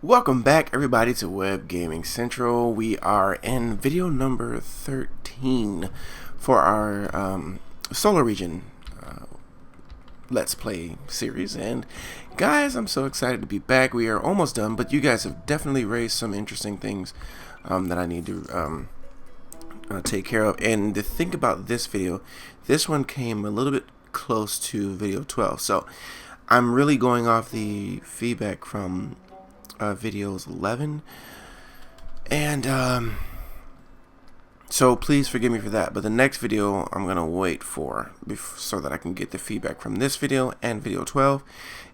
Welcome back, everybody, to Web Gaming Central. We are in video number 13 for our Solar Region Let's Play series. And guys, I'm so excited to be back. We are almost done, but you guys have definitely raised some interesting things that I need to take care of. And to think about this video, this one came a little bit close to video 12. So I'm really going off the feedback from videos 11, and so please forgive me for that, but the next video I'm gonna wait for so that I can get the feedback from this video and video 12,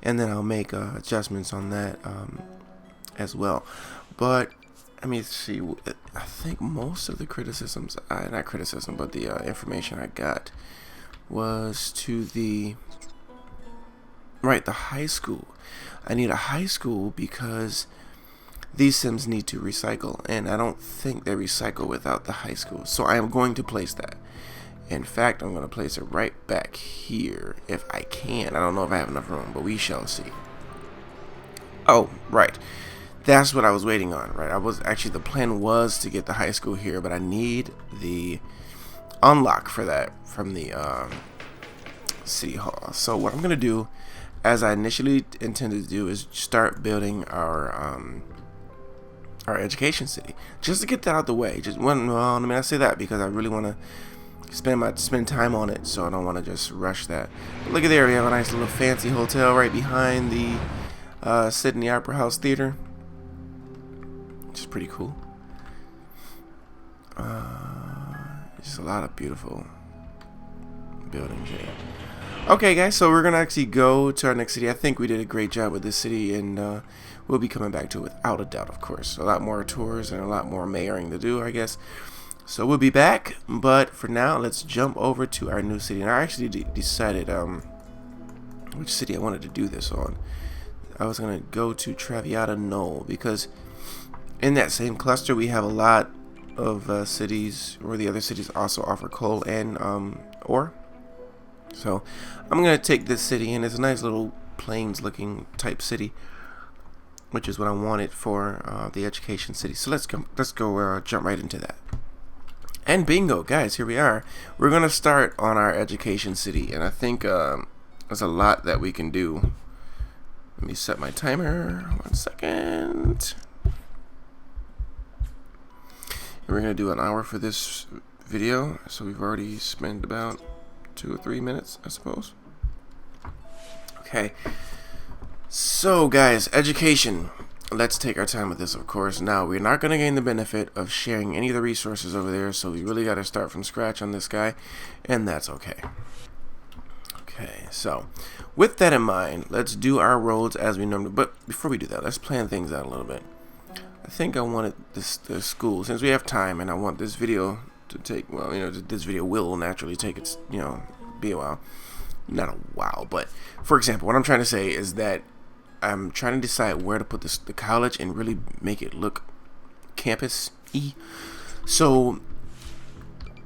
and then I'll make adjustments on that as well. But let me see, I think most of the criticisms, not criticism, but the information I got was to the high school. I need a high school because these Sims need to recycle, and I don't think they recycle without the high school. So I am going to place that. In fact, I'm going to place it right back here if I can. I don't know if I have enough room, but we shall see. Oh, right. That's what I was waiting on, right? The plan was to get the high school here, but I need the unlock for that from the City Hall. So what I'm going to do, as I initially intended to do, is start building our education city, just to get that out the way. I say that because I really want to spend time on it, so I don't want to just rush that. But look at there, we have a nice little fancy hotel right behind the Sydney Opera House Theater, which is pretty cool. Just a lot of beautiful buildings here. Okay, guys, so we're gonna actually go to our next city. I think we did a great job with this city, and we'll be coming back to it without a doubt, of course. A lot more tours and a lot more mayoring to do, I guess. So we'll be back, but for now, let's jump over to our new city. And I actually decided which city I wanted to do this on. I was gonna go to Traviata Knoll, because in that same cluster we have a lot of cities where the other cities also offer coal and ore. So I'm gonna take this city, and it's a nice little plains looking type city, which is what I wanted for the education city. So let's go jump right into that. And bingo, guys, here we are. We're gonna start on our education city, and I think there's a lot that we can do. Let me set my timer. 1 second. And we're gonna do an hour for this video, so we've already spent about 2 or 3 minutes, I suppose. Okay, so guys, education. Let's take our time with this, of course. Now, we're not going to gain the benefit of sharing any of the resources over there, so we really got to start from scratch on this guy, and that's okay. Okay, so with that in mind, let's do our roads as we normally. But before we do that, let's plan things out a little bit. I think I wanted the school, since we have time, and I want this video to take, well, this video will naturally take its, be a while. Not a while, but for example, what I'm trying to say is that I'm trying to decide where to put the college and really make it look campus-y. So,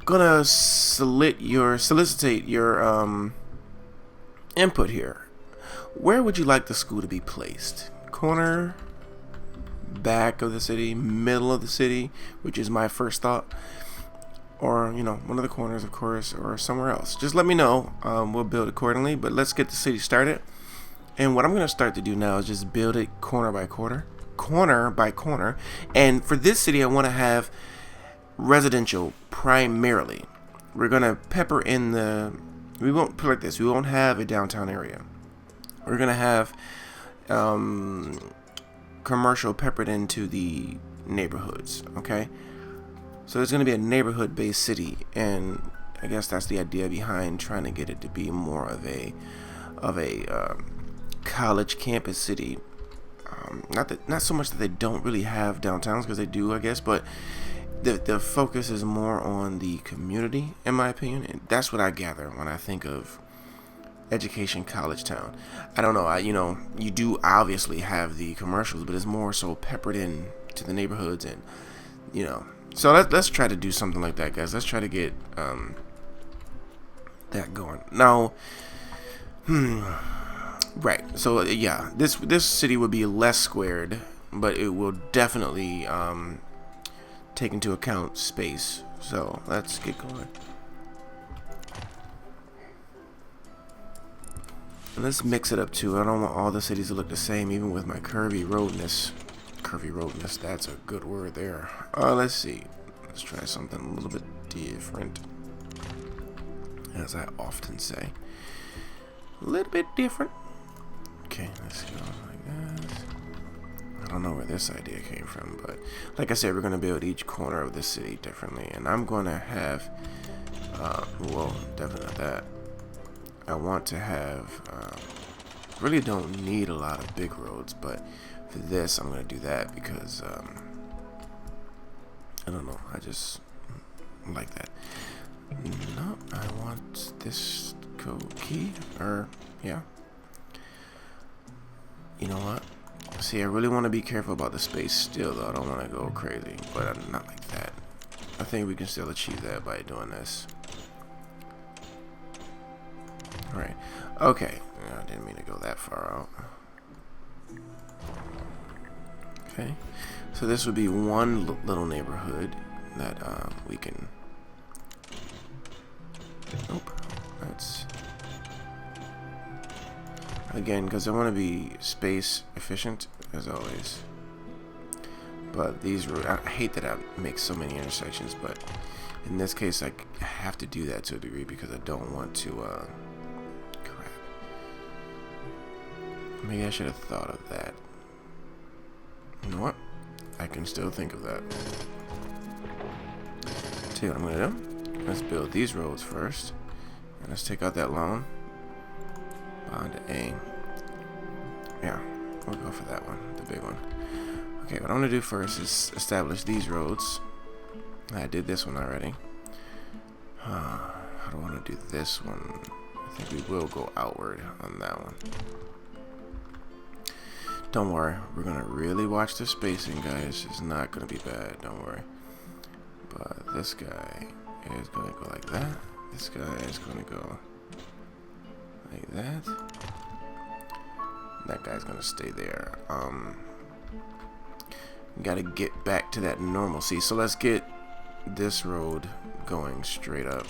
gonna solicitate your input here. Where would you like the school to be placed? Corner, back of the city, middle of the city, which is my first thought. Or, one of the corners, of course, or somewhere else. Just let me know. We'll build accordingly, but let's get the city started. And what I'm going to start to do now is just build it corner by corner. And for this city, I want to have residential primarily. We're going to pepper in we won't put it like this. We won't have a downtown area. We're going to have commercial peppered into the neighborhoods, okay? So it's going to be a neighborhood-based city, and I guess that's the idea behind trying to get it to be more of a college campus city. Not so much that they don't really have downtowns, because they do, I guess, but the focus is more on the community, in my opinion, and that's what I gather when I think of education college town. I don't know. You do obviously have the commercials, but it's more so peppered in to the neighborhoods, and So let's try to do something like that, guys. Let's try to get that going. Now, right. So yeah, this city would be less squared, but it will definitely take into account space. So let's get going. And let's mix it up too. I don't want all the cities to look the same, even with my curvy roadness. Curvy roadness, that's a good word there. Let's see. Let's try something a little bit different. As I often say. A little bit different. Okay, let's go like this. I don't know where this idea came from, but like I said, we're going to build each corner of the city differently. And I'm going to have, well, definitely that. I want to have, really don't need a lot of big roads, but for this, I'm going to do that because, I don't know, I just like that. No, I want this code key, or, yeah. You know what? See, I really want to be careful about the space still, though. I don't want to go crazy, but I'm not like that. I think we can still achieve that by doing this. Alright. Okay. I didn't mean to go that far out. Okay. So this would be one little neighborhood that we can... Nope. That's... Again, because I want to be space efficient, as always. But these... I hate that I make so many intersections, but in this case, I have to do that to a degree because I don't want to... crap. Maybe I should have thought of that. You know what? I can still think of that. See what I'm going to do? Let's build these roads first. And let's take out that loan. Bond A. Yeah, we'll go for that one, the big one. Okay, what I'm going to do first is establish these roads. I did this one already. How do I want to do this one? I think we will go outward on that one. Don't worry, we're going to really watch the spacing, guys. It's not going to be bad, don't worry. But this guy is going to go like that. This guy is going to go like that. That guy's going to stay there. Got to get back to that normalcy. So let's get this road going straight up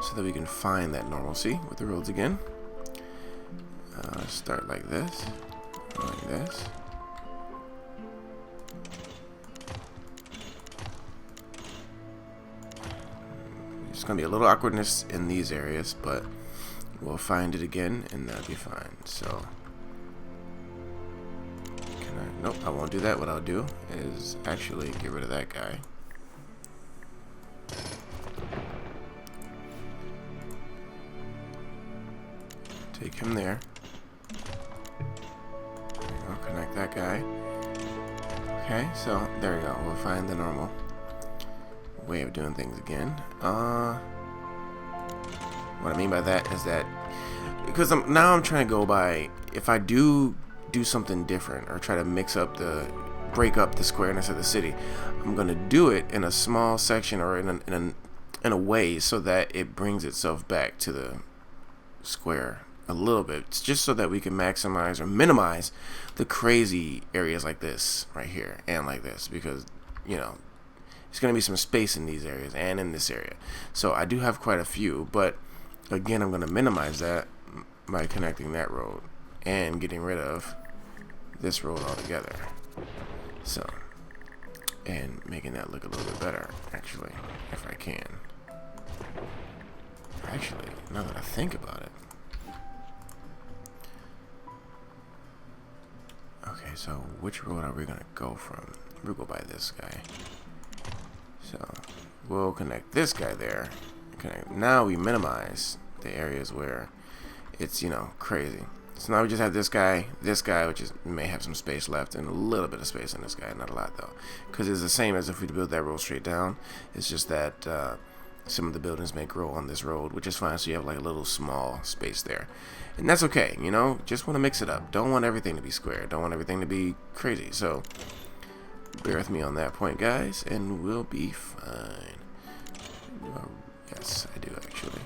so that we can find that normalcy with the roads again. Start like this, like this. There's gonna be a little awkwardness in these areas, but we'll find it again and that'll be fine. So can I? Nope, I won't do that. What I'll do is actually get rid of that guy. Take him there. I'll connect that guy. Okay, so there we go. We'll find the normal way of doing things again. What I mean by that is that because now I'm trying to go by, if I do something different or try to break up the squareness of the city, I'm gonna do it in a small section or in a way so that it brings itself back to the square a little bit. It's just so that we can maximize or minimize the crazy areas like this right here and like this, because you know there's going to be some space in these areas and in this area. So I do have quite a few, but again, I'm going to minimize that by connecting that road and getting rid of this road altogether. So, and making that look a little bit better, actually, if I can. Actually, now that I think about it. Okay, so which road are we going to go from? We'll go by this guy. So we'll connect this guy there. Now we minimize the areas where it's, you know, crazy. So now we just have this guy, which may have some space left, and a little bit of space in this guy. Not a lot, though. Because it's the same as if we build that road straight down. It's just that some of the buildings may grow on this road, which is fine. So you have like a little small space there. And that's okay, you know, just want to mix it up. Don't want everything to be square. Don't want everything to be crazy. So bear with me on that point, guys, and we'll be fine. Yes, I do, actually.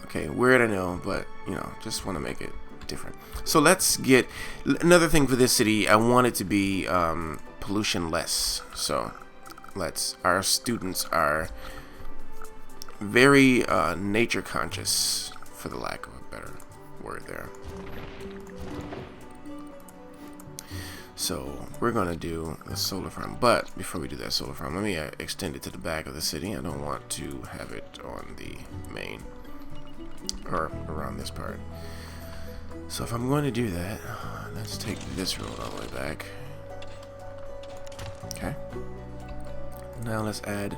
Okay, weird, I know, but, you know, just want to make it different. So let's get another thing for this city. I want it to be pollution less. So our students are very nature conscious, for the lack of a better word there. So we're gonna do the solar farm, but before we do that solar farm, let me extend it to the back of the city. I don't want to have it on the main or around this part. So if I'm going to do that, let's take this road all the way back. Okay. Now let's add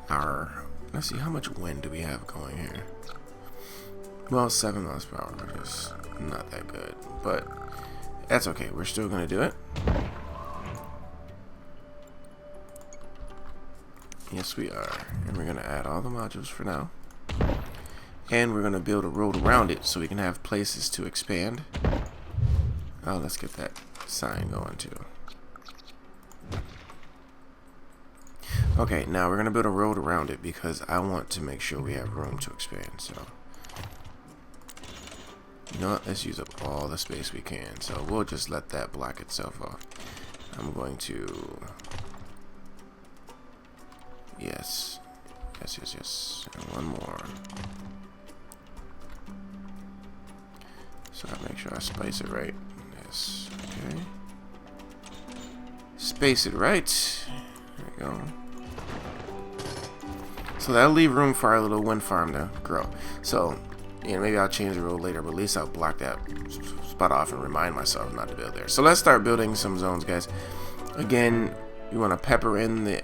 our, let's see, how much wind do we have going here? Well, 7 miles per hour, which is not that good, but that's okay. We're still going to do it. Yes, we are. And we're going to add all the modules for now. And we're going to build a road around it so we can have places to expand. Oh, let's get that sign going too. Okay, now we're going to build a road around it because I want to make sure we have room to expand. So, you know what? Let's use up all the space we can. So we'll just let that block itself off. I'm going to... Yes. And one more. So I make sure I space it right. Yes. Okay. Space it right. There we go. So that'll leave room for our little wind farm to grow. So, maybe I'll change the road later, but at least I'll block that spot off and remind myself not to build there. So let's start building some zones, guys. Again, you want to pepper in the,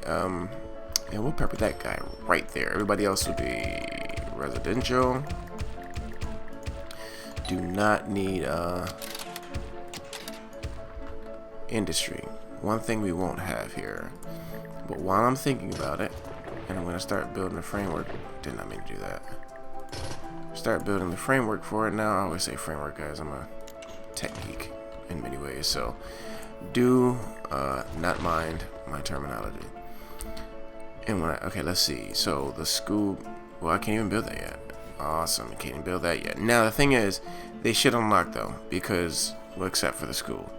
and we'll pepper that guy right there. Everybody else will be residential. Do not need industry. One thing we won't have here, but while I'm thinking about it, and I'm going to start building a framework. Did not mean to do that. Start building the framework for it now. I always say framework, guys. I'm a tech geek in many ways, so do not mind my terminology. And when okay, let's see. So the school, well, I can't even build that yet. Awesome, I can't even build that yet. Now the thing is, they should unlock though, because, well, except for the school.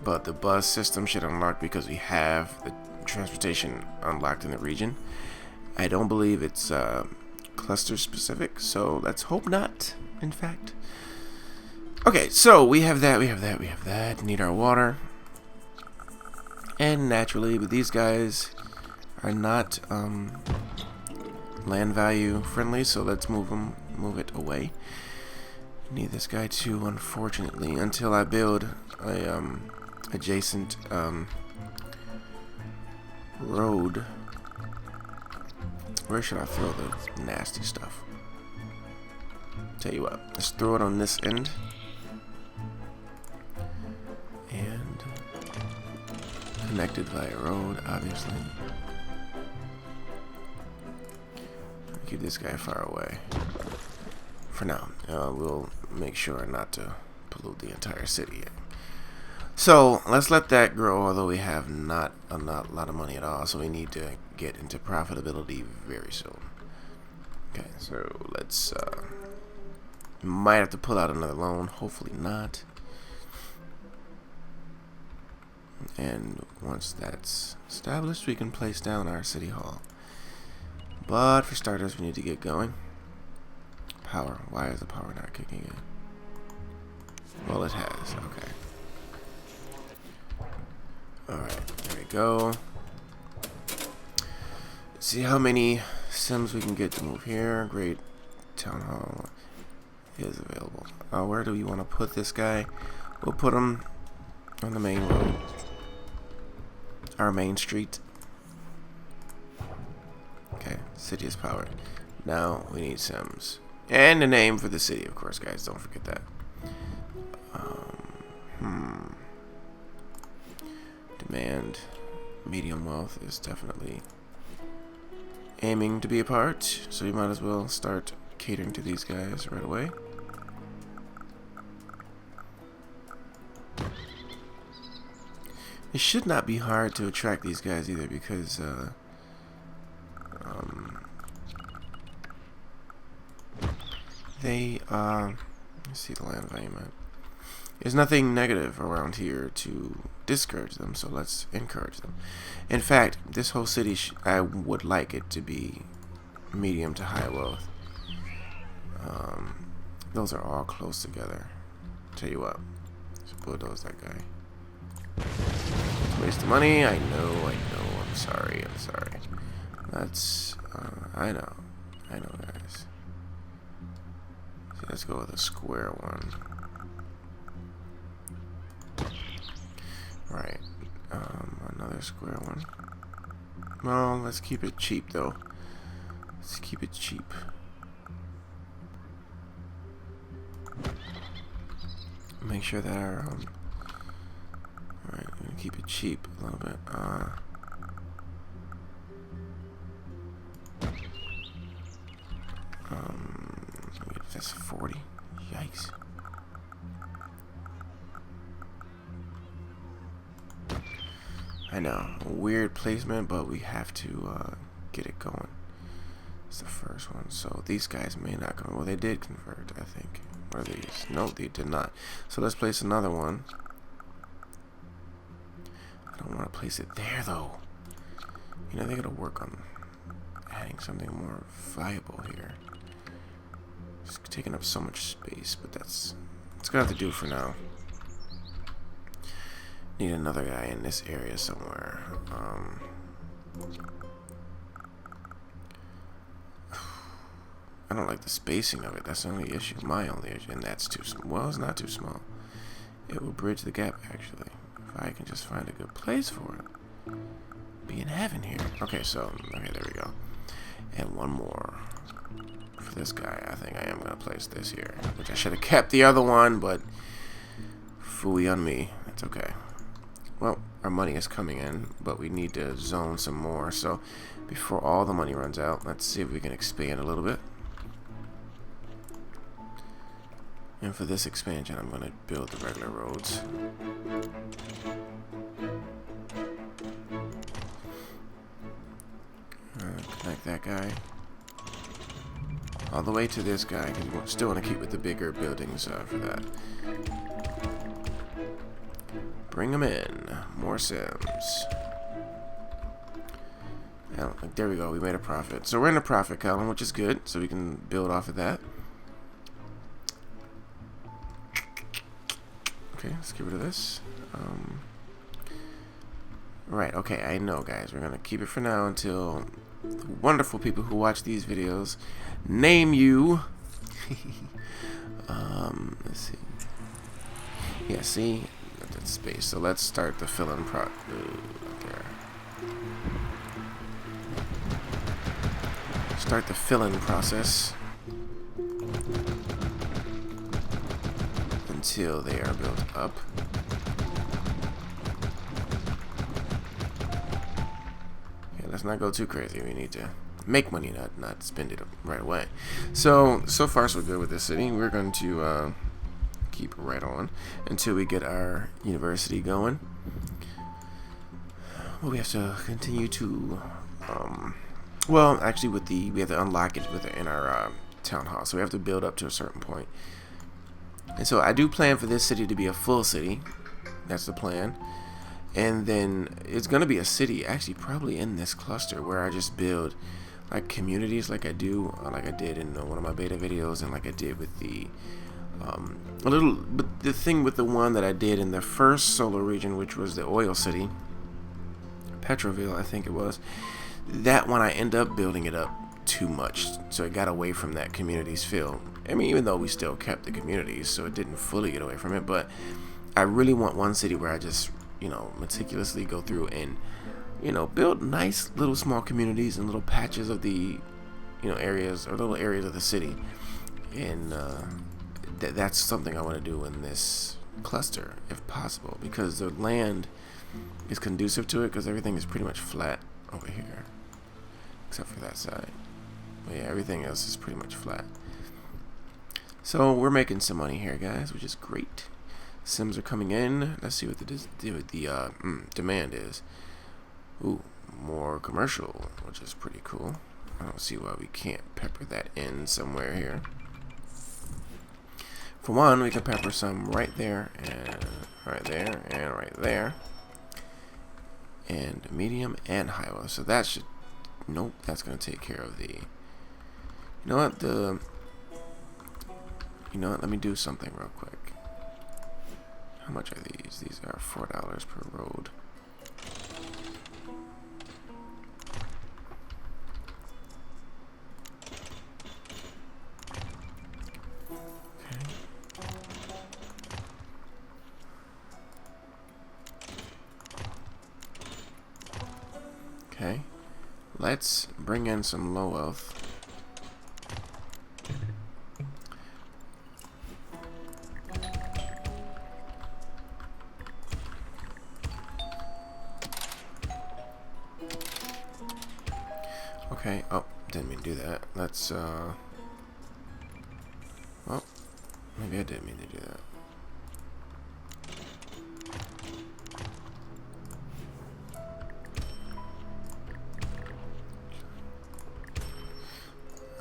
But the bus system should unlock because we have the transportation unlocked in the region. I don't believe it's cluster specific, so let's hope not, in fact. Okay, so we have that. Need our water. And naturally, but these guys are not land value friendly, so let's move it away. Need this guy too, unfortunately, until I build a adjacent road. Where should I throw the nasty stuff? Tell you what, let's throw it on this end. And connected by a road, obviously. Keep this guy far away. For now, we'll make sure not to pollute the entire city yet. So let's let that grow, although we have not a lot of money at all, so we need to get into profitability very soon. Okay, so let's might have to pull out another loan, hopefully not. And once that's established, we can place down our city hall. But for starters, we need to get going. Power. Why is the power not kicking in? Well, it has. Okay. Alright, there we go. Let's see how many Sims we can get to move here. Great. Town hall is available. Where do we want to put this guy? We'll put him on the main road. Our main street. Okay, city is powered. Now we need Sims. And a name for the city, of course, guys. Don't forget that. Demand. Medium wealth is definitely aiming to be a part, so you might as well start catering to these guys right away. It should not be hard to attract these guys either, because they see the land value map. There's nothing negative around here to discourage them, so let's encourage them. In fact, this whole city, I would like it to be medium to high wealth. Those are all close together. Tell you what, let's bulldoze that guy. It's a waste of money. I know. I'm sorry. That's I know, guys. So let's go with a square one. Right. Another square one. Well, let's keep it cheap though. Let's keep it cheap. Make sure that our alright, I'm gonna keep it cheap a little bit. That's 40. Yikes. I know, weird placement, but we have to get it going. It's the first one, so these guys may not come. Well, they did convert, I think. Or these? No, they did not. So let's place another one. I don't want to place it there, though. You know, they gotta work on adding something more viable here. It's taking up so much space, but it's gonna have to do for now. Need another guy in this area somewhere. I don't like the spacing of it. That's the only issue. My only issue. And that's too small. Well, it's not too small. It will bridge the gap, actually. If I can just find a good place for it. Be in heaven here. Okay, there we go. And one more. For this guy, I think I am going to place this here. Which I should have kept the other one, but phooey on me. That's okay. Well, our money is coming in, but we need to zone some more. So, before all the money runs out, let's see if we can expand a little bit. And for this expansion, I'm going to build the regular roads. Connect that guy all the way to this guy, because we still want to keep with the bigger buildings for that. Bring them in. More Sims. There we go. We made a profit. So we're in the profit column, which is good. So we can build off of that. Okay, let's get rid of this. Right, okay, I know, guys. We're going to keep it for now until the wonderful people who watch these videos name you. Let's see. Yeah, see? That space. So let's start the fill-in Start the fill-in process until they are built up. Okay, let's not go too crazy. We need to make money, not spend it right away. So far so good with this city. We're going to keep right on until we get our university going. Well, we have to continue to well, actually we have to unlock it in our town hall, so we have to build up to a certain point. And so I do plan for this city to be a full city. That's the plan. And then it's going to be a city actually probably in this cluster where I just build like communities like I did in one of my beta videos, and like I did with the but the thing with the one that I did in the first solar region, which was the oil city, Petroville, I think it was. That one I end up building it up too much, so it got away from that community's feel. I mean, even though we still kept the communities, so it didn't fully get away from it, but I really want one city where I just, meticulously go through and, build nice little small communities and little patches of the, areas or little areas of the city. And that's something I want to do in this cluster, if possible, because the land is conducive to it, because everything is pretty much flat over here, except for that side. But yeah, everything else is pretty much flat. So we're making some money here, guys, which is great. Sims are coming in. Let's see what the demand is. Ooh, more commercial, which is pretty cool. I don't see why we can't pepper that in somewhere here. For one, we can pepper some right there, and right there, and right there. And medium and high wealth. So that should... Nope, that's going to take care of the... You know what? You know what? Let me do something real quick. How much are these? These are $4 per road. Okay. Let's bring in some low wealth. Okay. Oh, didn't mean to do that. Let's, well, maybe I didn't mean to do that.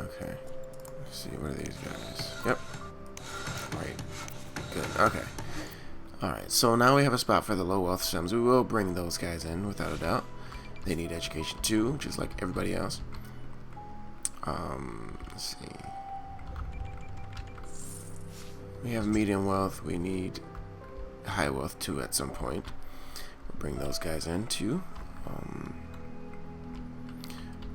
Okay. Let's see, what are these guys? Yep. Right. Good. Okay. Alright, so now we have a spot for the low wealth sims. We will bring those guys in, without a doubt. They need education too, just like everybody else. Let's see. We have medium wealth. We need high wealth too at some point. We'll bring those guys in too.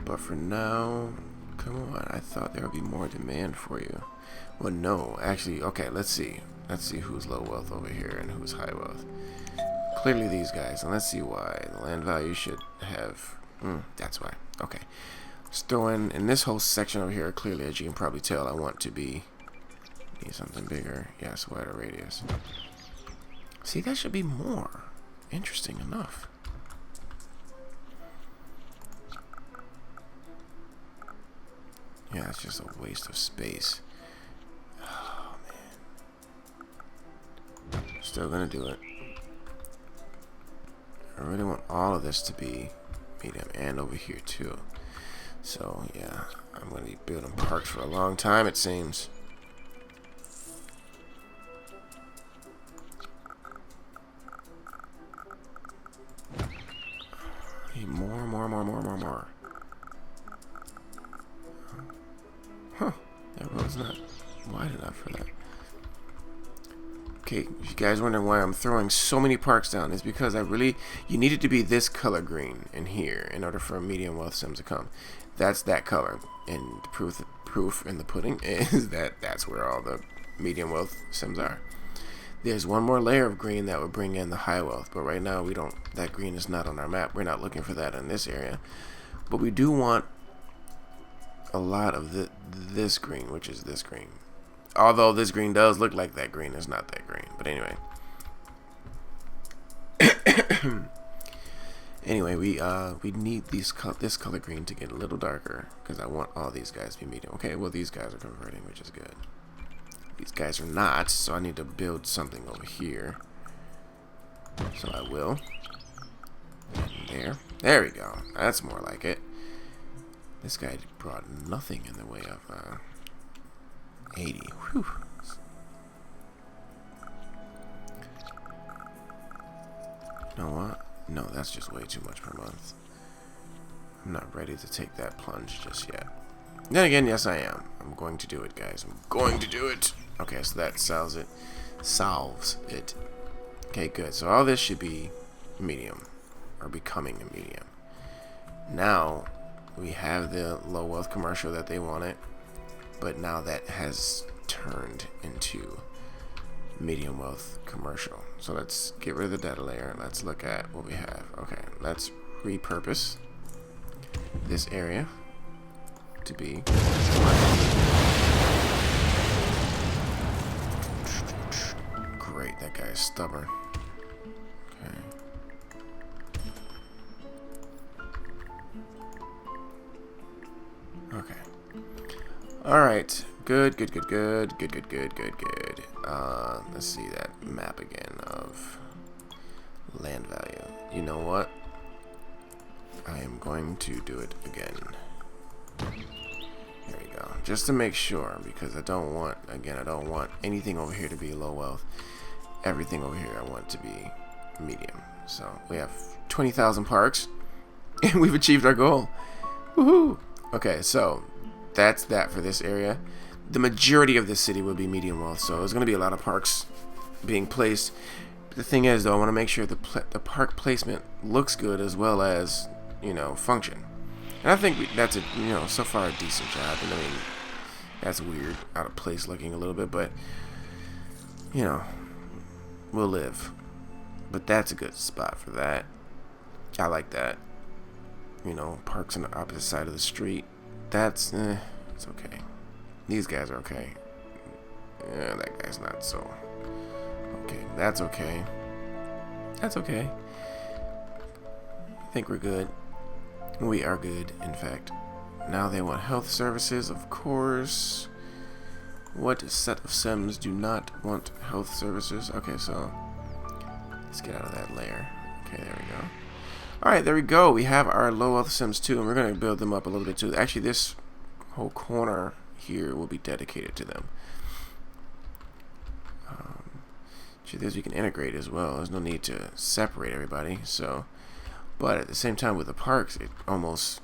But for now, come on. I thought there would be more demand for you. Well, no. Actually, okay, let's see. Let's see who's low wealth over here and who's high wealth. Clearly these guys, and let's see why. The land value should have... that's why. Okay. Let's throw in this whole section over here, clearly, as you can probably tell, I want to be... Need something bigger. Yes, wider radius. See, that should be more. Interesting enough. Yeah, it's just a waste of space. Oh, man. Still gonna do it. I really want all of this to be medium and over here too. So yeah, I'm gonna be building parks for a long time, it seems. Need more. Huh, that road's not wide enough for that. Okay, if you guys wondering why I'm throwing so many parks down, is because you need it to be this color green in here in order for a medium wealth sim to come. That's that color, and the proof in the pudding is that that's where all the medium wealth sims are. There's one more layer of green that would bring in the high wealth, but right now that green is not on our map. We're not looking for that in this area, but we do want a lot of this green, which is this green. Although this green does look like that green, it's not that green. But anyway. Anyway, we need this color green to get a little darker, because I want all these guys to be medium. Okay, well these guys are converting, which is good. These guys are not, so I need to build something over here. So I will. There we go. That's more like it. This guy brought nothing in the way of 80. Whew. You know what? No, that's just way too much per month. I'm not ready to take that plunge just yet. Then again, yes I am. I'm going to do it, guys. I'm going to do it. Okay, so that solves it. Okay, good. So all this should be medium, or becoming a medium. Now, we have the low wealth commercial that they wanted. But now that has turned into medium wealth commercial. So let's get rid of the data layer. Let's look at what we have. Okay, let's repurpose this area to be great. That guy is stubborn. Okay. Okay. Alright, good. Let's see that map again of land value. You know what? I am going to do it again. There you go. Just to make sure, because I don't want, again, I don't want anything over here to be low wealth. Everything over here I want to be medium. So we have 20,000 parks, and we've achieved our goal. Woohoo! Okay, so that's that for this area. The majority of this city will be medium wealth, so there's going to be a lot of parks being placed. The thing is, though, I want to make sure the park placement looks good as well as, you know, function. And I think that's a, you know, so far a decent job. And I mean, that's weird, out of place looking a little bit, but you know, we'll live. But that's a good spot for that. I like that. You know, parks on the opposite side of the street. That's it's okay. These guys are okay. Yeah, that guy's not so okay. That's okay. That's okay. I think we're good. We are good, in fact. Now they want health services, of course. What set of Sims do not want health services? Okay, so let's get out of that layer. Okay, there we go. Alright, there we go. We have our low health Sims too, and we're going to build them up a little bit too. Actually, this whole corner here will be dedicated to them. This we can integrate as well. There's no need to separate everybody. So, but at the same time, with the parks, it almost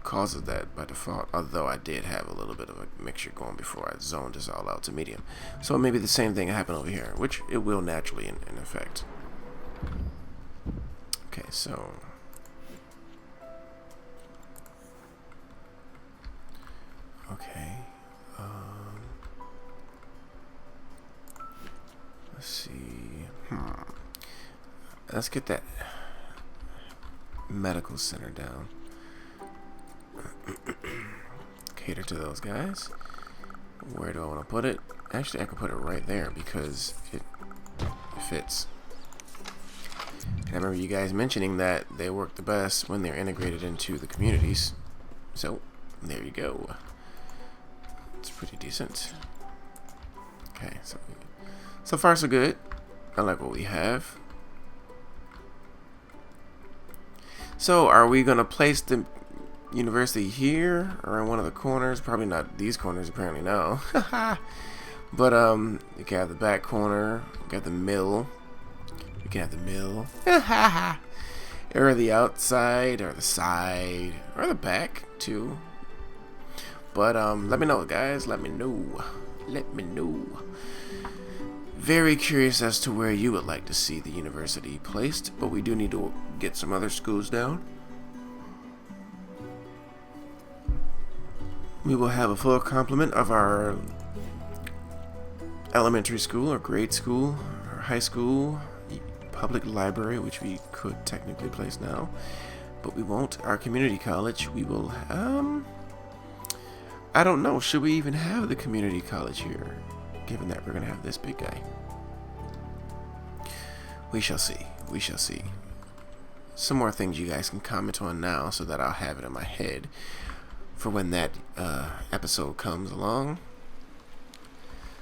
causes that by default. Although I did have a little bit of a mixture going before I zoned this all out to medium. So maybe the same thing happened over here, which it will naturally in effect. Okay, so okay. Let's see. Let's get that medical center down. Cater to those guys. Where do I want to put it? Actually, I can put it right there because it fits. And I remember you guys mentioning that they work the best when they're integrated into the communities. So, there you go. It's pretty decent. Okay, so far so good. I like what we have. So, are we going to place the university here or in one of the corners? Probably not these corners, apparently, no. But, you can have the back corner, you got the mill. You can have the mill. Or the outside, or the side, or the back, too. But, let me know, guys. Let me know. Let me know. Very curious as to where you would like to see the university placed, but we do need to get some other schools down. We will have a full complement of our elementary school or grade school or high school, public library, which we could technically place now, but we won't. Our community college, we will, I don't know, should we even have the community college here, given that we're going to have this big guy? We shall see. We shall see. Some more things you guys can comment on now so that I'll have it in my head for when that episode comes along.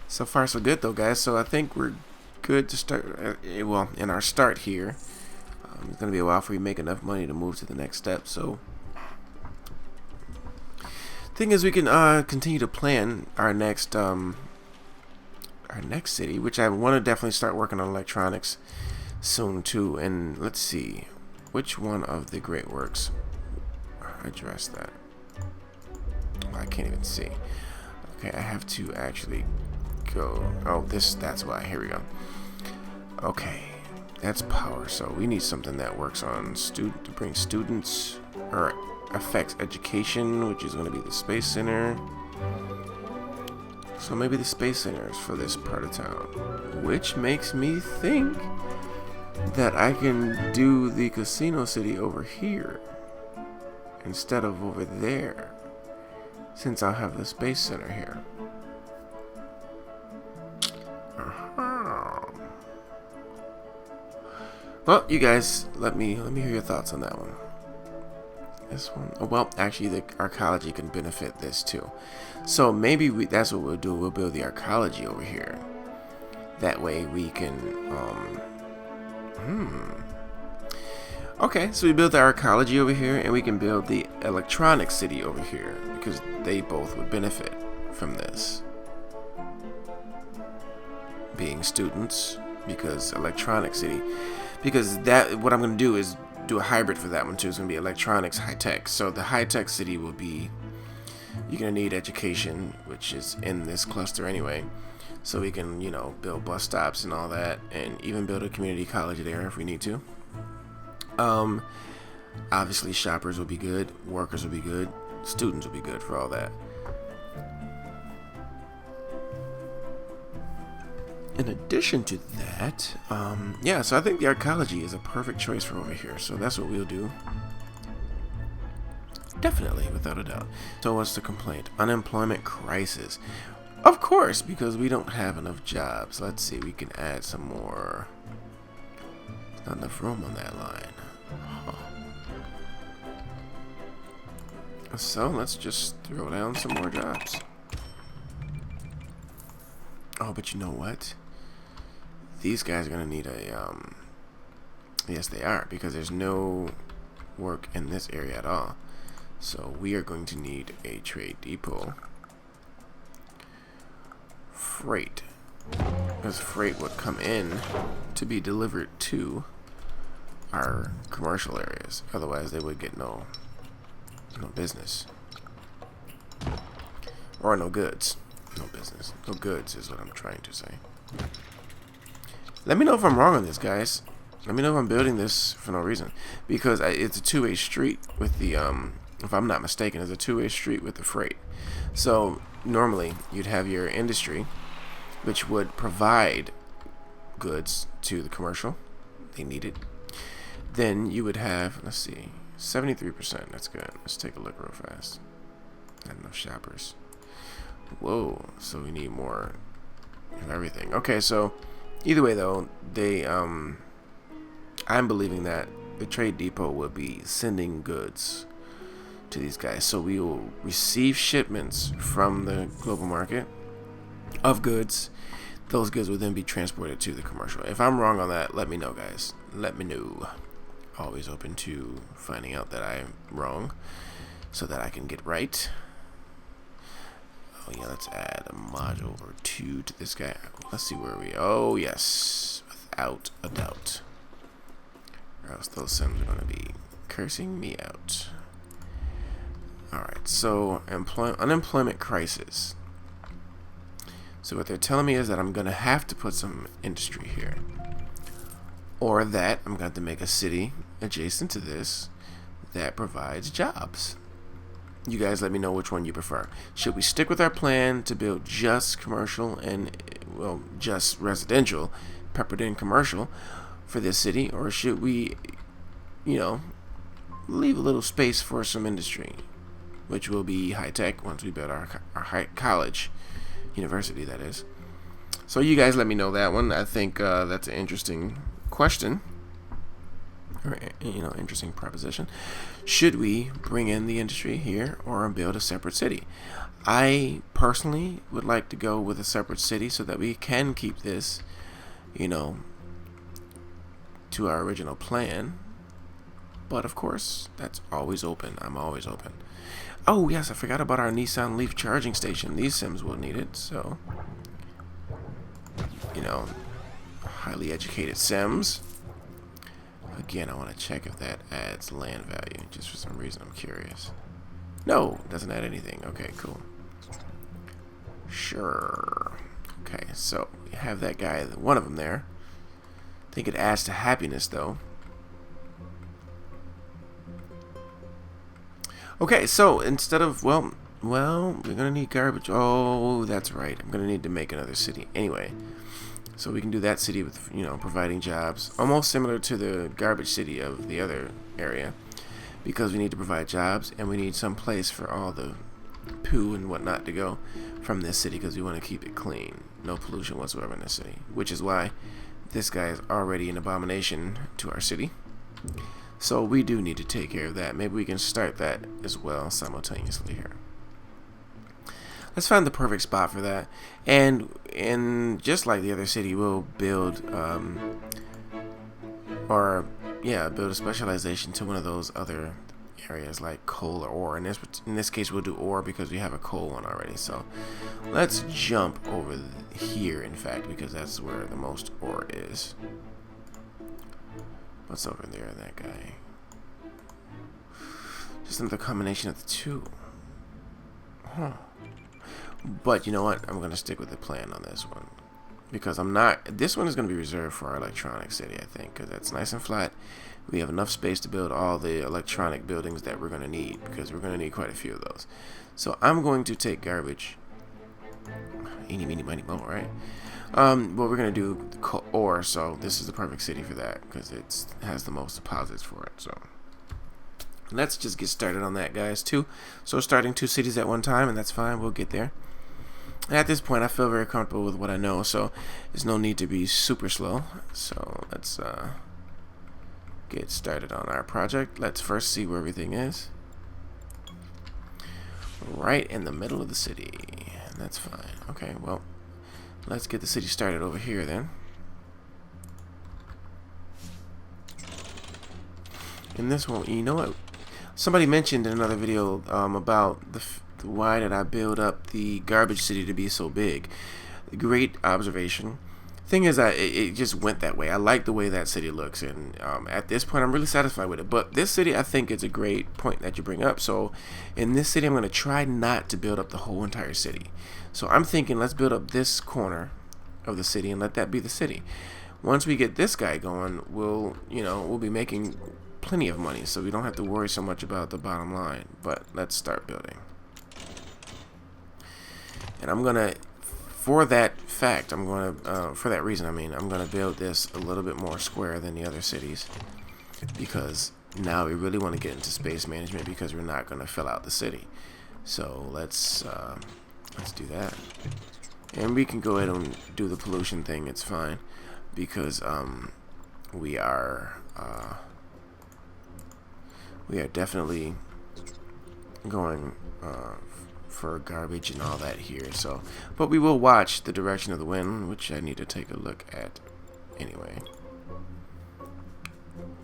So far so good though, guys. So I think we're good to start, well, in our start here. It's going to be a while before we make enough money to move to the next step. So thing is, we can continue to plan our next city, which I want to definitely start working on electronics soon too. And let's see, which one of the great works address that? Oh, I can't even see. Okay, I have to actually go. Oh, that's why. Here we go. Okay, that's power. So we need something that works on to bring students or affects education, which is going to be the Space Center. So maybe the Space Center is for this part of town, which makes me think that I can do the Casino City over here instead of over there, since I'll have the Space Center here. Well, you guys, let me hear your thoughts on that one. This one, oh, well, actually, the archaeology can benefit this too. So maybe that's what we'll do. We'll build the archaeology over here. That way we can, Okay, so we built the archaeology over here, and we can build the electronic city over here, because they both would benefit from this. Being students, because electronic city, because that, what I'm going to do is do a hybrid for that one too. It's going to be electronics, high tech. So the high tech city will be, you're going to need education, which is in this cluster anyway. So we can, you know, build bus stops and all that, and even build a community college there if we need to. Obviously shoppers will be good, workers will be good, students will be good for all that. In addition to that, yeah, so I think the archaeology is a perfect choice for over here. So that's what we'll do. Definitely, without a doubt. So what's the complaint? Unemployment crisis. Of course, because we don't have enough jobs. Let's see, we can add some more. There's not enough room on that line. Huh. So let's just throw down some more jobs. Oh, but you know what? These guys are going to need a, yes they are, because there's no work in this area at all. So we are going to need a trade depot. Freight. Because freight would come in to be delivered to our commercial areas. Otherwise they would get no business. Or no goods. No business. No goods is what I'm trying to say. Let me know if I'm wrong on this, guys. Let me know if I'm building this for no reason. Because it's a two-way street with the, if I'm not mistaken, it's a two-way street with the freight. So normally you'd have your industry, which would provide goods to the commercial. They need it. Then you would have, let's see, 73%. That's good. Let's take a look real fast. Not enough shoppers. Whoa. So we need more of everything. Okay, so either way though, they I'm believing that the trade depot will be sending goods to these guys. So we will receive shipments from the global market of goods. Those goods will then be transported to the commercial. If I'm wrong on that, let me know, guys. Let me know. Always open to finding out that I'm wrong so that I can get right. Oh yeah, let's add a module or two to this guy. Let's see where we, oh yes, without a doubt. Or else those sims are going to be cursing me out. Alright, so unemployment crisis. So what they're telling me is that I'm going to have to put some industry here. Or that I'm going to make a city adjacent to this that provides jobs. You guys let me know which one you prefer. Should we stick with our plan to build just commercial and, well, just residential, peppered in commercial for this city? Or should we, you know, leave a little space for some industry, which will be high-tech once we build our college, university, that is. So you guys let me know that one. I think that's an interesting question, or, you know, interesting proposition. Should we bring in the industry here or build a separate city? I personally would like to go with a separate city so that we can keep this, you know, to our original plan. But of course, that's always open. I'm always open. Oh yes, I forgot about our Nissan Leaf charging station. These sims will need it, so, you know, highly educated sims. Again, I want to check if that adds land value. Just for some reason, I'm curious. No, it doesn't add anything. Okay, cool. Sure. Okay, so we have that guy, one of them there. I think it adds to happiness, though. Okay, so instead of, well, we're gonna need garbage. Oh, that's right. I'm gonna need to make another city anyway. So we can do that city with, you know, providing jobs, almost similar to the garbage city of the other area, because we need to provide jobs and we need some place for all the poo and whatnot to go from this city, because we want to keep it clean, no pollution whatsoever in this city. Which is why this guy is already an abomination to our city. So we do need to take care of that. Maybe we can start that as well simultaneously here. Let's find the perfect spot for that. And just like the other city, we'll build, or, yeah, build a specialization to one of those other areas like coal or ore. In this case, we'll do ore because we have a coal one already. So let's jump over here, in fact, because that's where the most ore is. What's over there, that guy? Just another combination of the two. Huh. But you know what? I'm going to stick with the plan on this one. Because this one is going to be reserved for our electronic city, I think. Because that's nice and flat. We have enough space to build all the electronic buildings that we're going to need. Because we're going to need quite a few of those. So I'm going to take garbage. Eeny, meeny, miny, mo, right? Well, we're going to do ore. So this is the perfect city for that. Because it has the most deposits for it. So let's just get started on that, guys, too. So starting 2 cities at one time, and that's fine. We'll get there. And at this point, I feel very comfortable with what I know, so there's no need to be super slow. So let's get started on our project. Let's first see where everything is. Right in the middle of the city. And that's fine. Okay, well, let's get the city started over here then. In this one, you know what? Somebody mentioned in another video about why did I build up the garbage city to be so big. Great observation. Thing is that it just went that way. I like the way that city looks, and at this point I'm really satisfied with it. But this city, I think it's a great point that you bring up. So in this city, I'm going to try not to build up the whole entire city. So I'm thinking let's build up this corner of the city and let that be the city. Once we get this guy going, we'll be making plenty of money, so we don't have to worry so much about the bottom line. But let's start building. And I'm gonna, for that reason, I'm gonna build this a little bit more square than the other cities, because now we really want to get into space management, because we're not gonna fill out the city. So let's do that, and we can go ahead and do the pollution thing. It's fine, because we are definitely going for garbage and all that here. So, but we will watch the direction of the wind, which I need to take a look at anyway.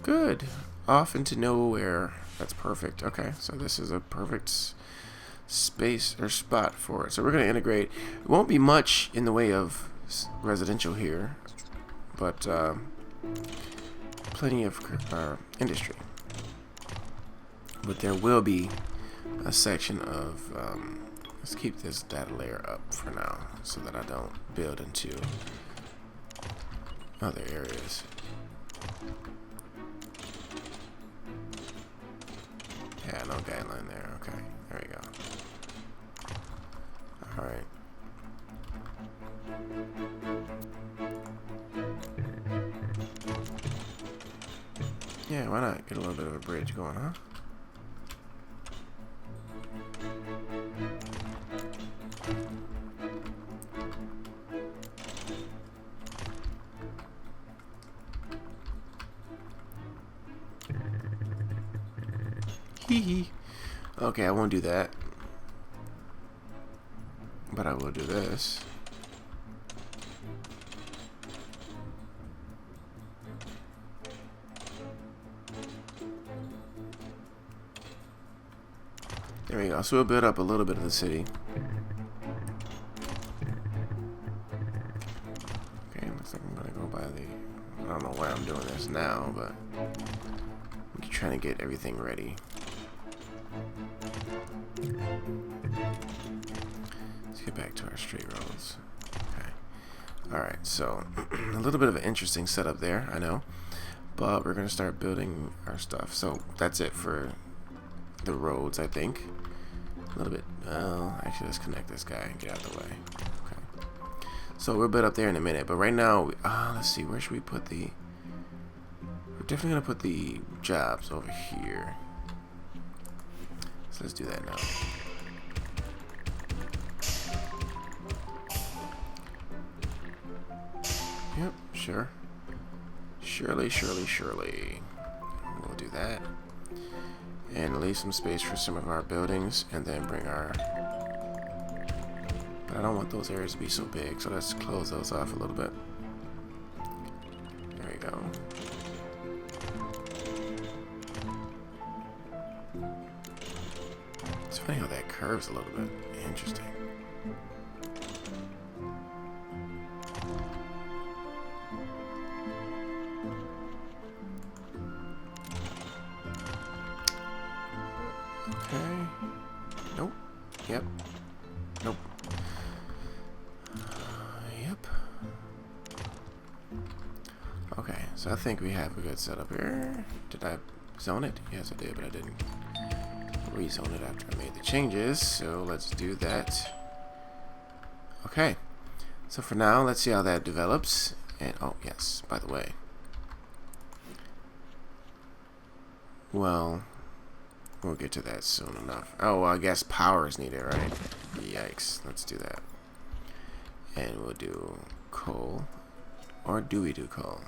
Good. Off into nowhere. That's perfect. Okay, so this is a perfect space or spot for it. So we're going to integrate. It won't be much in the way of residential here, but plenty of industry. But there will be a section of let's keep this data layer up for now, so that I don't build into other areas. Yeah, no guideline there. Okay, there we go. Alright. Yeah, why not get a little bit of a bridge going, huh? Okay, I won't do that, but I will do this. There we go. So we'll build up a little bit of the city. Okay, looks like I'm gonna go by the. I don't know why I'm doing this now, but I'm trying to get everything ready. Let's get back to our straight roads. Okay. Alright, so a little bit of an interesting setup there, I know. But we're going to start building our stuff. So that's it for the roads, I think. A little bit. Well, actually, let's connect this guy and get out of the way. Okay. So we'll build up there in a minute. But right now, let's see. Where should we put the... We're definitely going to put the jobs over here. So let's do that now. Yep, sure. Surely. We'll do that. And leave some space for some of our buildings, and then bring our... But I don't want those areas to be so big, so let's close those off a little bit. There we go. funny how that curves a little bit. Interesting. Okay. Nope. Yep. Nope. Yep. Okay, so I think we have a good setup here. Did I zone it? Yes, I did, but I didn't rezone it after I made the changes. So let's do that. Okay. So for now, let's see how that develops. And oh yes, by the way. Well, we'll get to that soon enough. Oh, well, I guess power is needed, right? Yikes. Let's do that. And we'll do coal. Or do we do coal?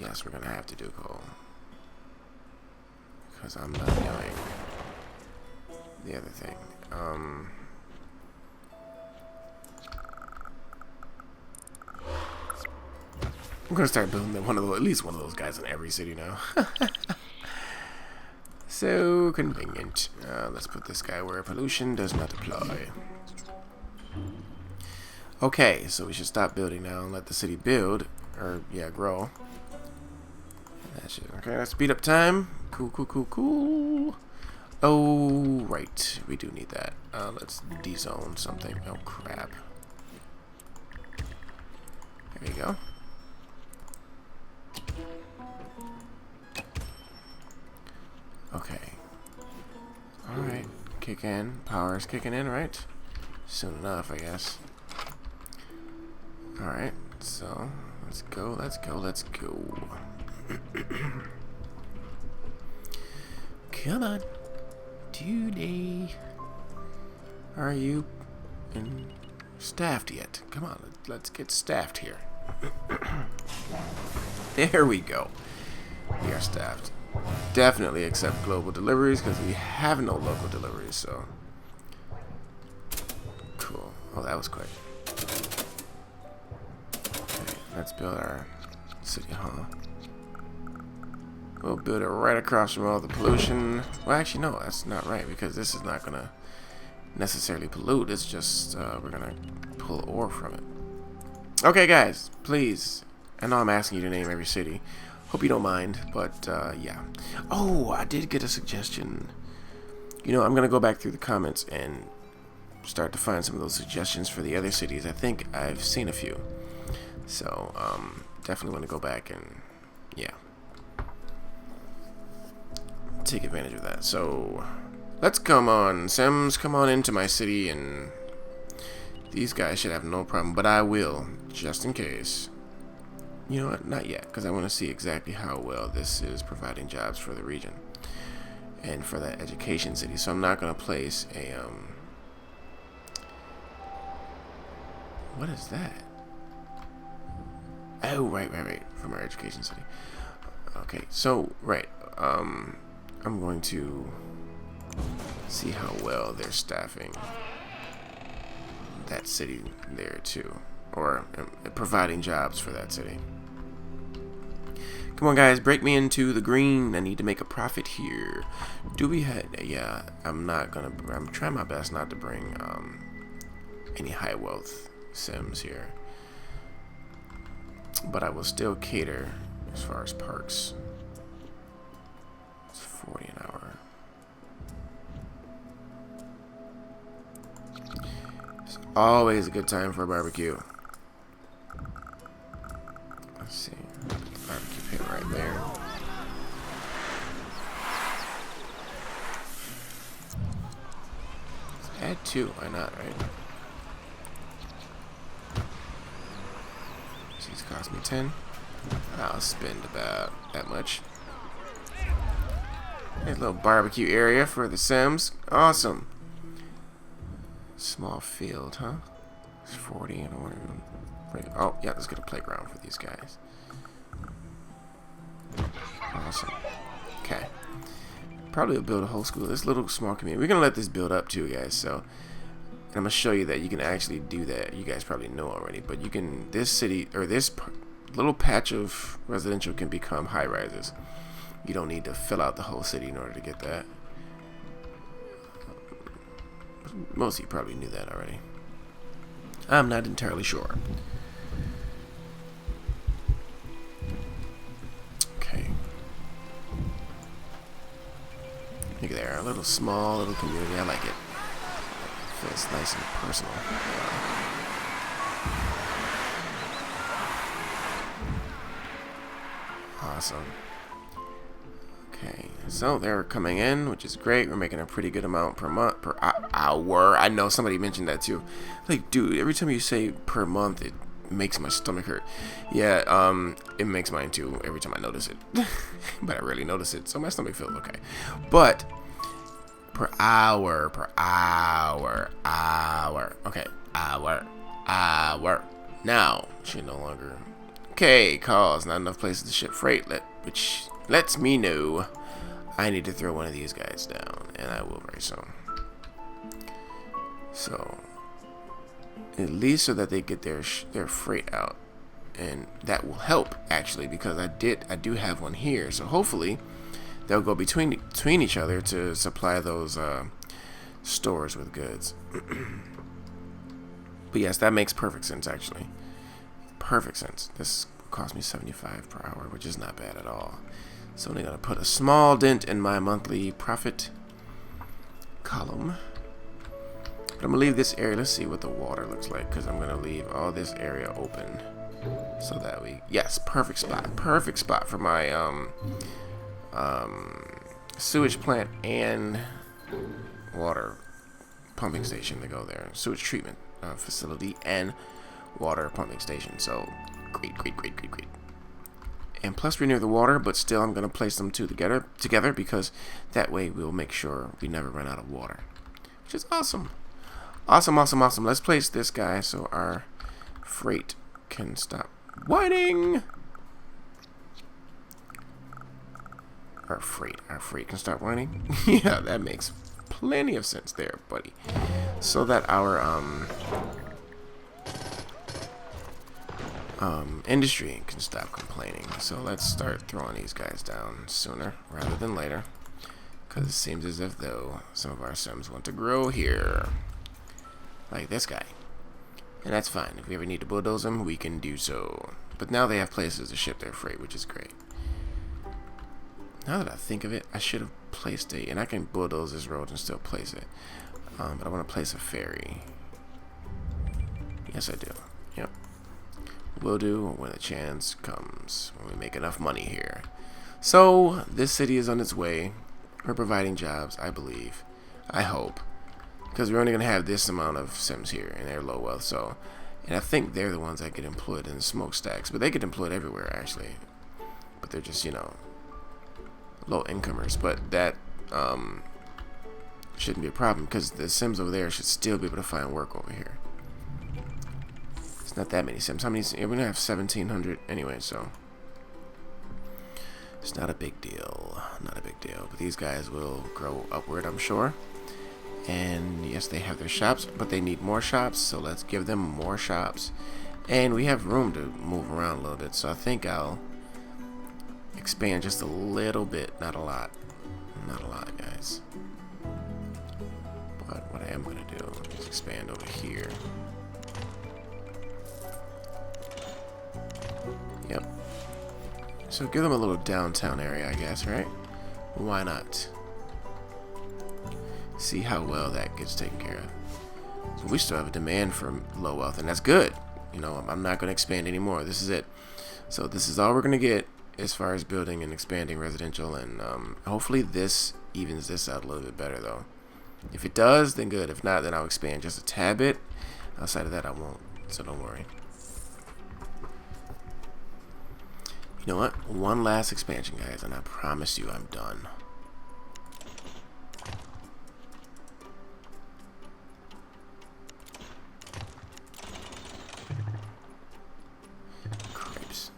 Yes, we're going to have to do coal. Because I'm not doing the other thing. I'm going to start building at least one of those guys in every city now. So convenient. Let's put this guy where pollution does not apply. Okay, so we should stop building now and let the city build. Or, yeah, grow. That should, okay, let's speed up time. Cool, cool, cool, cool. Oh, right. We do need that. Let's dezone something. Oh, crap. There we go. Okay. Alright. Kick in. Power's kicking in, right? Soon enough, I guess. Alright. So, let's go, let's go, let's go. Come on. Today. Are you staffed yet? Come on, let's get staffed here. There we go. We are staffed. Definitely accept global deliveries because we have no local deliveries, so. Cool. Oh, that was quick. Okay, let's build our city hall. We'll build it right across from all the pollution. Well, actually, no, that's not right because this is not going to necessarily pollute. It's just we're going to pull ore from it. Okay, guys, please. I know I'm asking you to name every city. Hope you don't mind, but yeah. Oh, I did get a suggestion. You know, I'm going to go back through the comments and start to find some of those suggestions for the other cities. I think I've seen a few. So, definitely want to go back and, yeah, take advantage of that. So, let's come on, Sims, come on into my city, and these guys should have no problem, but I will, just in case. You know what? Not yet, because I want to see exactly how well this is providing jobs for the region and for that education city. So I'm not going to place a what is that? Oh, right, from our education city. Okay, so right, I'm going to see how well they're staffing that city there too, or providing jobs for that city. Come on, guys, break me into the green. I need to make a profit here. Do we have? Yeah, I'm trying my best not to bring any high wealth Sims here, but I will still cater as far as perks. It's 40 an hour. It's always a good time for a barbecue. Let's see. Barbecue pit right there. Let's add 2. Why not, right? These cost me 10. I'll spend about that much. There's a little barbecue area for the Sims. Awesome. Small field, huh? It's 40 and oh, yeah, let's get a playground for these guys. Awesome. Okay. Probably will build a whole school. This little small community. We're going to let this build up too, guys. So, I'm going to show you that you can actually do that. You guys probably know already. But you can, this city, or this little patch of residential can become high rises. You don't need to fill out the whole city in order to get that. Most of you probably knew that already. I'm not entirely sure. Okay. Look there, a little small little community. I like it. Feels nice and personal. Awesome. Okay, so they're coming in, which is great. We're making a pretty good amount per month, per hour. I know somebody mentioned that too. Like, dude, every time you say per month, it makes my stomach hurt. Yeah, it makes mine too every time I notice it. But I rarely notice it, so my stomach feels okay. But per hour. Okay, hour. Now, she no longer. Okay, calls. Not enough places to ship freight, which lets me know I need to throw one of these guys down, and I will very soon. So, at least so that they get their freight out, and that will help actually, because I do have one here. So hopefully they'll go between each other to supply those stores with goods. But yes, that makes perfect sense actually. Perfect sense. This cost me 75 per hour, which is not bad at all. So I'm going to put a small dent in my monthly profit column. But I'm going to leave this area. Let's see what the water looks like, because I'm going to leave all this area open. So that yes, perfect spot. Perfect spot for my sewage plant and water pumping station to go there. Sewage treatment facility and water pumping station. So great. And plus we're near the water, but still I'm going to place them two together because that way we'll make sure we never run out of water, which is awesome. Awesome. Let's place this guy so our freight can stop whining. Our freight can start whining. Yeah, that makes plenty of sense there, buddy. So that our industry can stop complaining. So let's start throwing these guys down sooner rather than later, because it seems as if though some of our sims want to grow here, like this guy, and that's fine. If we ever need to bulldoze them, we can do so. But now they have places to ship their freight, which is great. Now that I think of it, I should have placed and I can bulldoze this road and still place it, but I want to place a ferry. Yes, I do. Yep. Will do when a chance comes, when we make enough money here. So this city is on its way. We're providing jobs, I believe. I hope, because we're only going to have this amount of sims here, and they're low wealth. So, and I think they're the ones that get employed in smokestacks, but they get employed everywhere actually. But they're just, you know, low incomers. But that shouldn't be a problem, because the sims over there should still be able to find work over here. It's not that many sims. How many? We're gonna have 1,700 anyway, so it's not a big deal. Not a big deal. But these guys will grow upward, I'm sure. And yes, they have their shops, but they need more shops. So let's give them more shops. And we have room to move around a little bit. So I think I'll expand just a little bit, not a lot. Not a lot, guys. But what I am gonna do is expand over here. Yep. So give them a little downtown area, I guess, right? Why not? See how well that gets taken care of. So we still have a demand for low wealth, and that's good. You know, I'm not going to expand anymore. This is it. So this is all we're going to get as far as building and expanding residential, and hopefully this evens this out a little bit better, though. If it does, then good. If not, then I'll expand just a tad bit. Outside of that, I won't, so don't worry. You know what? One last expansion, guys, and I promise you I'm done. Cripes.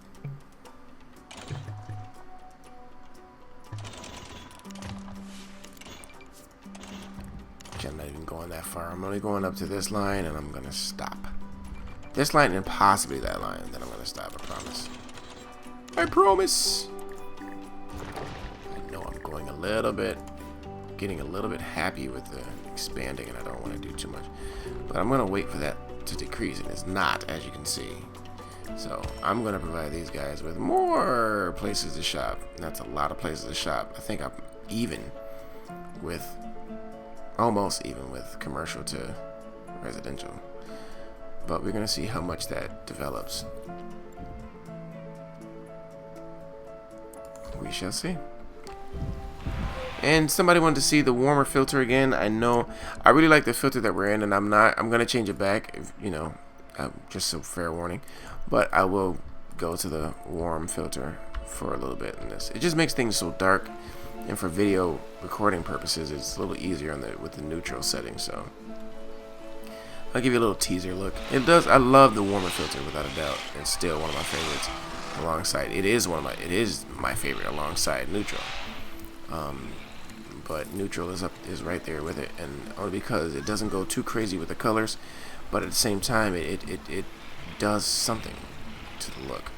I'm not even going that far. I'm only going up to this line, and I'm going to stop. This line and possibly that line, then I'm going to stop, I promise. I promise. I know I'm going a little bit, getting a little bit happy with the expanding and I don't want to do too much. But I'm going to wait for that to decrease, and it's not, as you can see. So I'm going to provide these guys with more places to shop. That's a lot of places to shop. I think I'm almost even with commercial to residential. But we're going to see how much that develops. We shall see. And somebody wanted to see the warmer filter again. I know I really like the filter that we're in, and I'm gonna change it back, if, you know, just so fair warning. But I will go to the warm filter for a little bit in this. It just makes things so dark, and for video recording purposes it's a little easier with the neutral setting. So I'll give you a little teaser look. It does. I love the warmer filter without a doubt. It's still one of my favorites. Alongside, it is my favorite alongside neutral. But neutral is right there with it, and only because it doesn't go too crazy with the colors, but at the same time it does something to the look.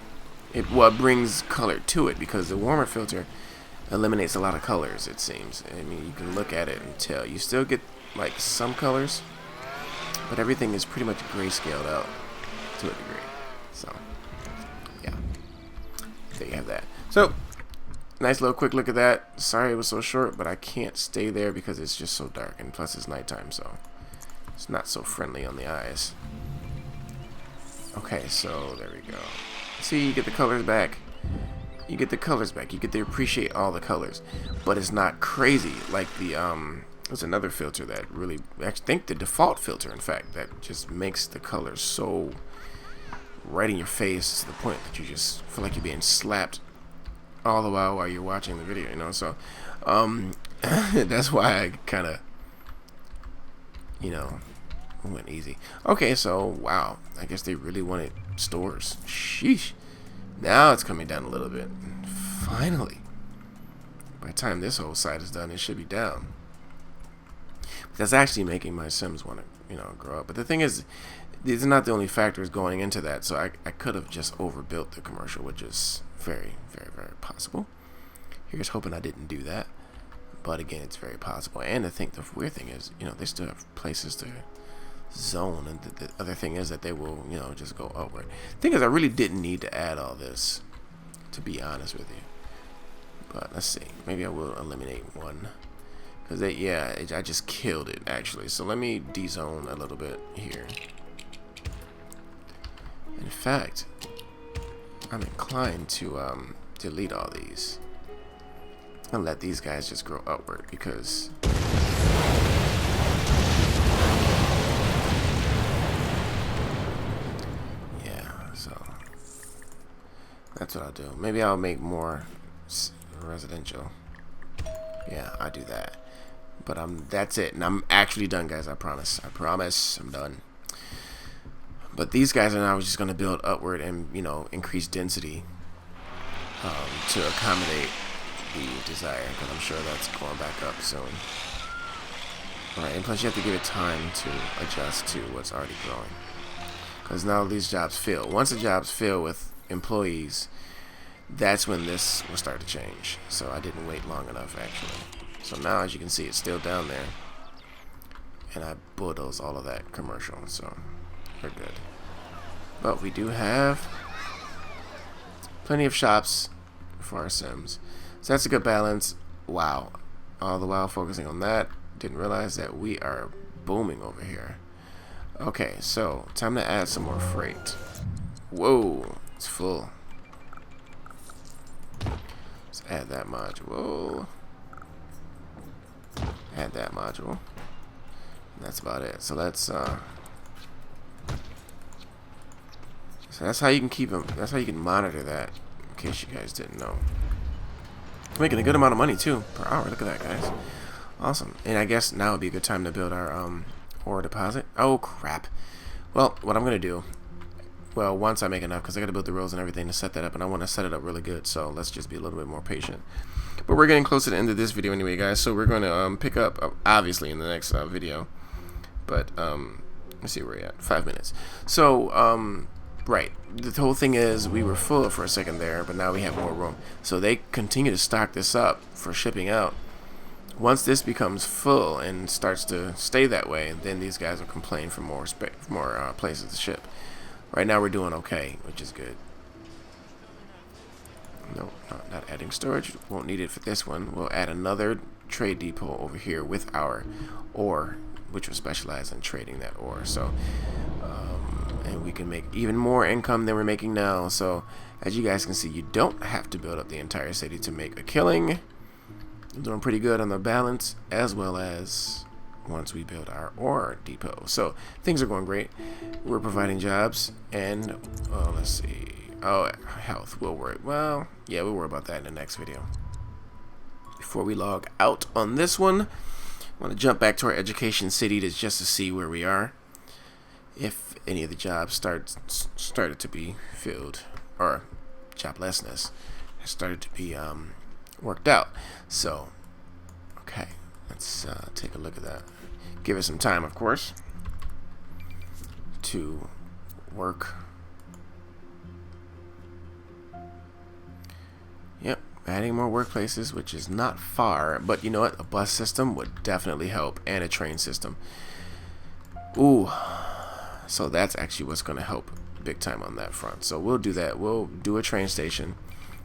It brings color to it, because the warmer filter eliminates a lot of colors, it seems. I mean, you can look at it and tell. You still get like some colors, but everything is pretty much grayscaled out to a degree. So yeah, there you have that. So nice little quick look at that. Sorry it was so short, but I can't stay there because it's just so dark, and plus it's nighttime, so it's not so friendly on the eyes. Okay, so there we go. See, you get the colors back. You get the colors back. You get to appreciate all the colors, but it's not crazy like the there's another filter that really, I think the default filter, in fact, that just makes the colors so right in your face to the point that you just feel like you're being slapped all the while you're watching the video, you know. So that's why I kind of, you know, went easy. Okay, so wow, I guess they really wanted stores. Sheesh. Now it's coming down a little bit. Finally, by the time this whole side is done, it should be down. But that's actually making my Sims want to, you know, grow up. But the thing is, these are not the only factors going into that. So I could have just overbuilt the commercial, which is very, very, very possible. Here's hoping I didn't do that. But again, it's very possible. And I think the weird thing is, you know, they still have places to zone, and the other thing is that they will, you know, just go upward. Thing is, I really didn't need to add all this, to be honest with you. But let's see, maybe I will eliminate one, because I just killed it actually. So let me dezone a little bit here. In fact, I'm inclined to delete all these and let these guys just grow upward, because that's what I'll do. Maybe I'll make more residential. Yeah, I do that. But that's it. And I'm actually done, guys. I promise. I promise. I'm done. But these guys are now just going to build upward and, you know, increase density to accommodate the desire. Because I'm sure that's going back up soon. Alright, and plus you have to give it time to adjust to what's already growing. Because now these jobs fill. Once the jobs fill with employees, that's when this will start to change. So I didn't wait long enough, actually. So now, as you can see, it's still down there, and I bulldozed all of that commercial, so we're good. But we do have plenty of shops for our Sims, so that's a good balance. Wow, all the while focusing on that, didn't realize that we are booming over here. Okay, so time to add some more freight. Whoa, it's full. Let's add that module. Add that module. That's about it. So let's so that's how you can keep them. That's how you can monitor that, in case you guys didn't know. Making a good amount of money too per hour. Look at that, guys. Awesome. And I guess now would be a good time to build our ore deposit. Oh crap. Well, what I'm gonna do, well, once I make enough, because I got to build the roads and everything to set that up, and I want to set it up really good, so let's just be a little bit more patient. But we're getting close to the end of this video anyway, guys, so we're going to pick up, obviously, in the next video. But, let's see where we're at. 5 minutes. So, right, the whole thing is we were full for a second there, but now we have more room. So they continue to stock this up for shipping out. Once this becomes full and starts to stay that way, then these guys will complain for more places to ship. Right now we're doing okay, which is good. No, not adding storage. Won't need it for this one. We'll add another trade depot over here with our ore, which will specialize in trading that ore. So, and we can make even more income than we're making now. So, as you guys can see, you don't have to build up the entire city to make a killing. I'm doing pretty good on the balance, as well as once we build our ore depot. So, things are going great. We're providing jobs, and let's see. Oh, health. We'll worry. Well, yeah, we'll worry about that in the next video. Before we log out on this one, I want to jump back to our education city just to see where we are. If any of the jobs started to be filled, or joblessness has started to be worked out. So, okay, let's take a look at that. Give it some time, of course, to work. Yep, adding more workplaces, which is not far, but you know what? A bus system would definitely help, and a train system. Ooh, so that's actually what's going to help big time on that front. So we'll do that. We'll do a train station.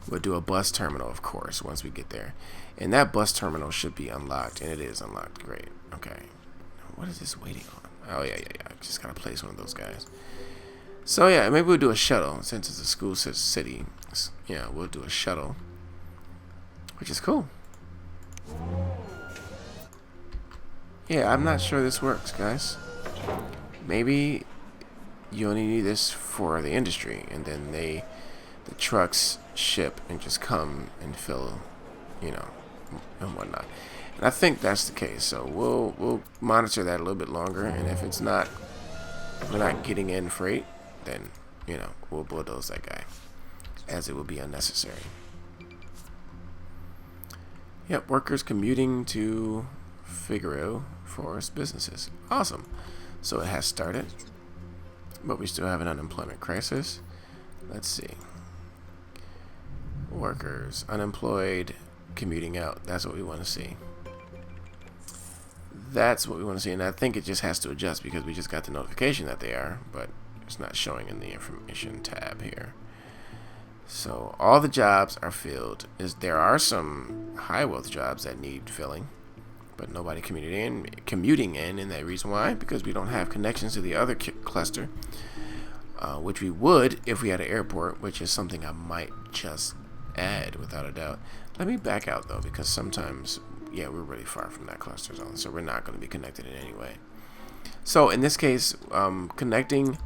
We'll do a bus terminal, of course, once we get there. And that bus terminal should be unlocked, and it is unlocked. Great. Okay. What is this waiting on? Oh, yeah. I just got to place one of those guys. So, yeah, maybe we'll do a shuttle, since it's a school city. Yeah, we'll do a shuttle, which is cool. Yeah, I'm not sure this works, guys. Maybe you only need this for the industry, and then the trucks ship and just come and fill, you know, and whatnot. And I think that's the case. So we'll monitor that a little bit longer, and if it's not, we're not getting in freight, then you know we'll bulldoze that guy, as it will be unnecessary. Yep, workers commuting to Figaro Forest businesses. Awesome. So it has started, but we still have an unemployment crisis. Let's see. Workers, unemployed, commuting out. That's what we want to see. That's what we want to see, and I think it just has to adjust because we just got the notification that they are, but it's not showing in the information tab here. So all the jobs are filled. There are some high wealth jobs that need filling, but nobody commuting in, and the reason why, because we don't have connections to the other cluster, which we would if we had an airport, which is something I might just add without a doubt. Let me back out though, because sometimes, yeah, we're really far from that cluster zone, so we're not going to be connected in any way. So in this case, connecting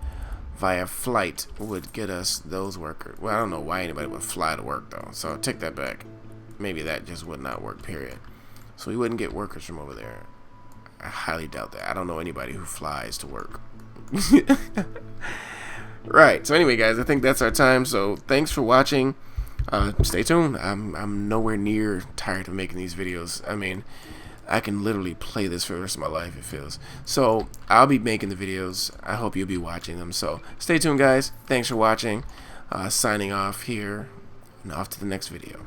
via flight would get us those workers. Well, I don't know why anybody would fly to work though, so I'll take that back. Maybe that just would not work, period. So we wouldn't get workers from over there. I highly doubt that. I don't know anybody who flies to work. Right, so anyway guys, I think that's our time. So thanks for watching. Stay tuned. I'm nowhere near tired of making these videos. I mean, I can literally play this for the rest of my life, it feels. So I'll be making the videos. I hope you'll be watching them. So stay tuned guys. Thanks for watching. Signing off here, and off to the next video.